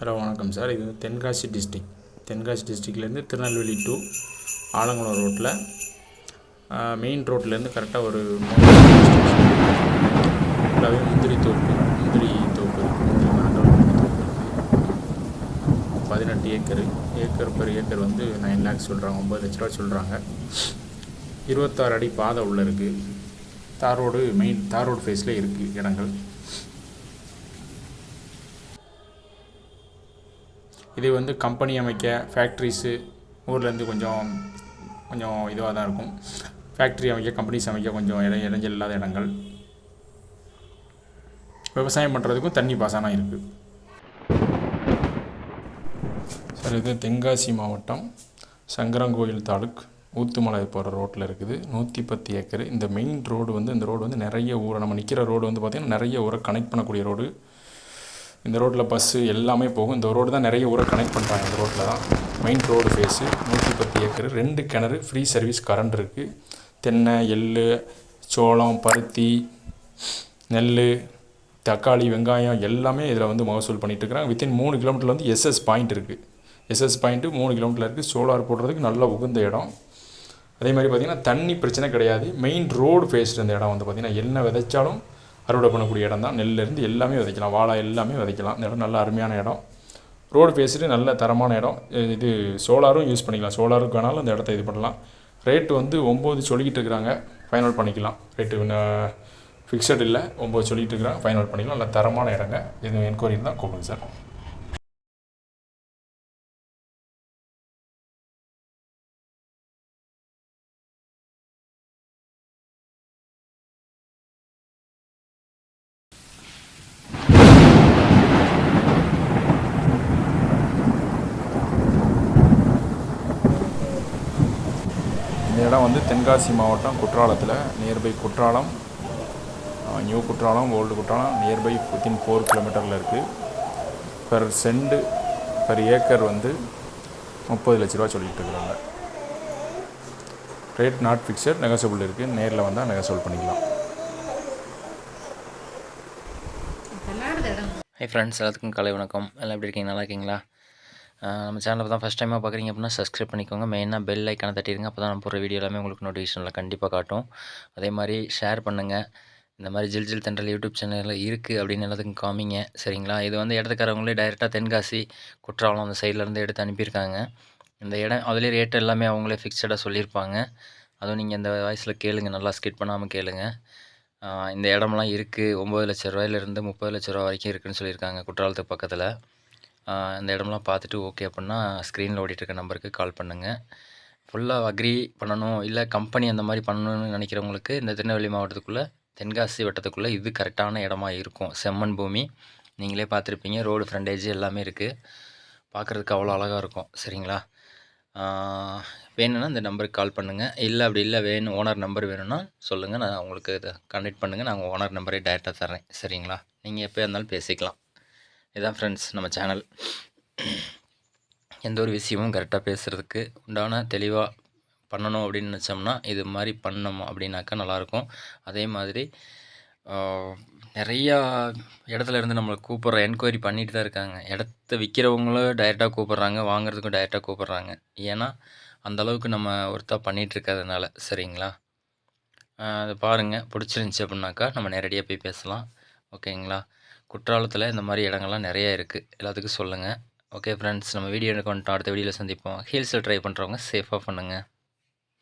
Hello வணக்கம் sir. இது Tenkasi டிஸ்ட்ரிக்ட்லேருந்து Tirunelveli to Alangulam ரோட்டில் மெயின் ரோட்லேருந்து கரெக்டாக ஒரு ஃபுல்லாகவே முந்திரி தோப்பு இருக்குது. 18 ஏக்கர் பெர் ஏக்கர் வந்து 9 lakhs சொல்கிறாங்க. 9 லட்ச ரூபா சொல்கிறாங்க. 26 அடி பாதை உள்ளே இருக்குது. தார் ரோடு ஃபேஸில் இருக்குது இடங்கள். இது வந்து கம்பெனி அமைக்க ஃபேக்ட்ரிஸு ஊர்லேருந்து கொஞ்சம் இதுவாக தான் இருக்கும். ஃபேக்ட்ரி அமைக்க கம்பெனிஸ் அமைக்க கொஞ்சம் இடைஞ்சல் இல்லாத இடங்கள். விவசாயம் பண்ணுறதுக்கும் தண்ணி பாசனம் இருக்குது. சார் இது தென்காசி மாவட்டம் சங்கரங்கோயில் தாலுக் ஊத்துமலை போகிற ரோட்டில் இருக்குது. 110 ஏக்கர். இந்த மெயின் ரோடு வந்து இந்த ரோடு வந்து நிறைய ஊரை நம்ம நிற்கிற ரோடு வந்து பார்த்திங்கன்னா நிறைய ஊரை கனெக்ட் பண்ணக்கூடிய ரோடு. இந்த ரோட்டில் பஸ்ஸு எல்லாமே போகும். இந்த ரோடு தான் நிறைய ஊரை கனெக்ட் பண்ணுறாங்க. இந்த ரோட்டில் தான் மெயின் ரோடு ஃபேஸு. 110 ஏக்கர். 2 கிணறு, ஃப்ரீ சர்வீஸ் கரண்ட் இருக்குது. தென்னை, எள், சோளம், பருத்தி, நெல், தக்காளி, வெங்காயம் எல்லாமே இதில் வந்து மகசூல் பண்ணிகிட்ருக்குறாங்க. வித்தின் 3 கிலோமீட்டரில் வந்து எஸ்எஸ் பாயிண்ட் இருக்குது. எஸ்எஸ் பாயிண்ட்டு 3 கிலோமீட்டரில் இருக்குது. சோலார் போடுறதுக்கு நல்ல உகந்த இடம். அதே மாதிரி பார்த்திங்கன்னா தண்ணி பிரச்சனை கிடையாது. மெயின் ரோடு ஃபேஸ் இந்த இடம் வந்து பார்த்திங்கன்னா என்ன விதைச்சாலும் அறுவடை பண்ணக்கூடிய இடம் தான். நெல்லிருந்து எல்லாமே விதைக்கலாம். வாழை எல்லாமே விதைக்கலாம். இந்த இடம் நல்ல அருமையான இடம். ரோடு பேசிட்டு நல்ல தரமான இடம். இது சோலாரும் யூஸ் பண்ணிக்கலாம். சோலாருக்கு வேணாலும் இந்த இடத்த இது பண்ணலாம். ரேட்டு வந்து 9 சொல்லிக்கிட்டு இருக்கிறாங்க. ஃபைனல் பண்ணிக்கலாம். ரேட்டு ஃபிக்ஸட் இல்லை. 9 சொல்லிகிட்டு இருக்கிறாங்க. ஃபைனல் பண்ணிக்கலாம். நல்ல தரமான இடங்க. எதுவும் என்கொயரி இருந்தால் கூப்பிடுங்க சார். இந்த இடம் வந்து தென்காசி மாவட்டம் குற்றாலத்தில் nearby Courtallam, new Courtallam, old Courtallam nearby within 4 கிலோமீட்டரில் இருக்குது. பெர் சென்ட் பெர் ஏக்கர் வந்து 30 லட்ச ரூபா சொல்லிகிட்டு இருக்கிறாங்க. ரேட் நாட் ஃபிக்ஸட், நெகோசியபிள் இருக்குது. நேரில் வந்தால் நெகோசியபிள் பண்ணிக்கலாம். ஹை ஃப்ரெண்ட்ஸ், எல்லாத்துக்கும் காலை வணக்கம். எல்லாம் எப்படி இருக்கீங்க? நல்லா இருக்கீங்களா? நம்ம சேனலில் தான் ஃபஸ்ட் டைமாக பார்க்குறீங்க அப்படின்னா சப்ஸ்கிரைப் பண்ணிக்கோங்க. மெயினாக பெல் ஐக்கானை தட்டிடுங்க. அப்போ தான் நம்ம போகிற வீடியோ எல்லாமே உங்களுக்கு நோட்டிஃபிகேஷனில் கண்டிப்பாக காட்டும். அதே மாதிரி ஷேர் பண்ணுங்கள். இந்த மாதிரி ஜில் தென்றல் யூடியூப் சேனலில் இருக்குது அப்படின்னு எல்லாத்துக்கும் காமிங்க. சரிங்களா? இது வந்து இடத்துக்காரவங்களே டைரெக்டாக தென்காசி குற்றாலம் அந்த சைட்லேருந்து எடுத்து அனுப்பியிருக்காங்க. இந்த இடம் அதிலே ரேட் எல்லாமே அவங்களே ஃபிக்ஸடாக சொல்லியிருப்பாங்க. அதுவும் நீங்கள் இந்த வாய்ஸில் கேளுங்க, நல்லா ஸ்கிட் பண்ணாமல் கேளுங்க. இந்த இடமெல்லாம் இருக்குது. 9 லட்ச ரூபாயிலேருந்து 30 லட்ச ரூபா வரைக்கும் இருக்குதுன்னு சொல்லியிருக்காங்க குற்றாலத்துக்கு பக்கத்தில். இந்த இடம்லாம் பார்த்துட்டு ஓகே அப்படின்னா ஸ்க்ரீனில் ஓடிட்டுருக்க நம்பருக்கு கால் பண்ணுங்கள். ஃபுல்லாக அக்ரி பண்ணணும், இல்லை கம்பெனி அந்த மாதிரி பண்ணணும்னு நினைக்கிறவங்களுக்கு இந்த திருநெல்வேலி மாவட்டத்துக்குள்ளே தென்காசி வட்டத்துக்குள்ளே இது கரெக்டான இடமா இருக்கும். செம்மண் பூமி, நீங்களே பார்த்துருப்பீங்க. ரோடு ஃப்ரண்டேஜ் எல்லாமே இருக்குது. பார்க்குறதுக்கு அவ்வளோ அழகாக இருக்கும். சரிங்களா? வேணும்னா இந்த நம்பருக்கு கால் பண்ணுங்கள். இல்லை அப்படி இல்லை வேணும் ஓனர் நம்பர் வேணும்னா சொல்லுங்கள், நான் உங்களுக்கு இதை கனெக்ட் பண்ணுங்கள். நான் ஓனர் நம்பரே டைரெக்டாக தர்றேன். சரிங்களா? நீங்கள் எப்போ இருந்தாலும் பேசிக்கலாம். இதுதான் ஃப்ரெண்ட்ஸ் நம்ம சேனல். எந்த ஒரு விஷயமும் கரெக்டாக பேசுகிறதுக்கு உண்டான தெளிவாக பண்ணணும் அப்படின்னு நினச்சோம்னா இது மாதிரி பண்ணணும் அப்படின்னாக்கா நல்லாயிருக்கும். அதே மாதிரி நிறையா இடத்துல இருந்து நம்மளை கூப்பிட்ற என்கொயரி பண்ணிட்டு தான் இருக்காங்க. இடத்த விற்கிறவங்களும் டைரெக்டாக கூப்பிட்றாங்க, வாங்குறதுக்கும் டைரெக்டாக கூப்பிட்றாங்க. ஏன்னா அந்தளவுக்கு நம்ம ஒருத்தா பண்ணிகிட்ருக்கிறதுனால. சரிங்களா? அதை பாருங்கள். பிடிச்சிருந்துச்சி அப்படின்னாக்கா நம்ம நேரடியாக போய் பேசலாம். ஓகேங்களா? குற்றாலத்தில் இந்த மாதிரி இடங்கள்லாம் நிறையா இருக்குது. எல்லாத்துக்கும் சொல்லுங்கள். ஓகே ஃப்ரெண்ட்ஸ், நம்ம வீடியோ வந்துட்டோம். அடுத்த வீடியோவில் சந்திப்போம். ஹீல்ஸில் ட்ரை பண்ணுறவங்க சேஃபாக பண்ணுங்கள்.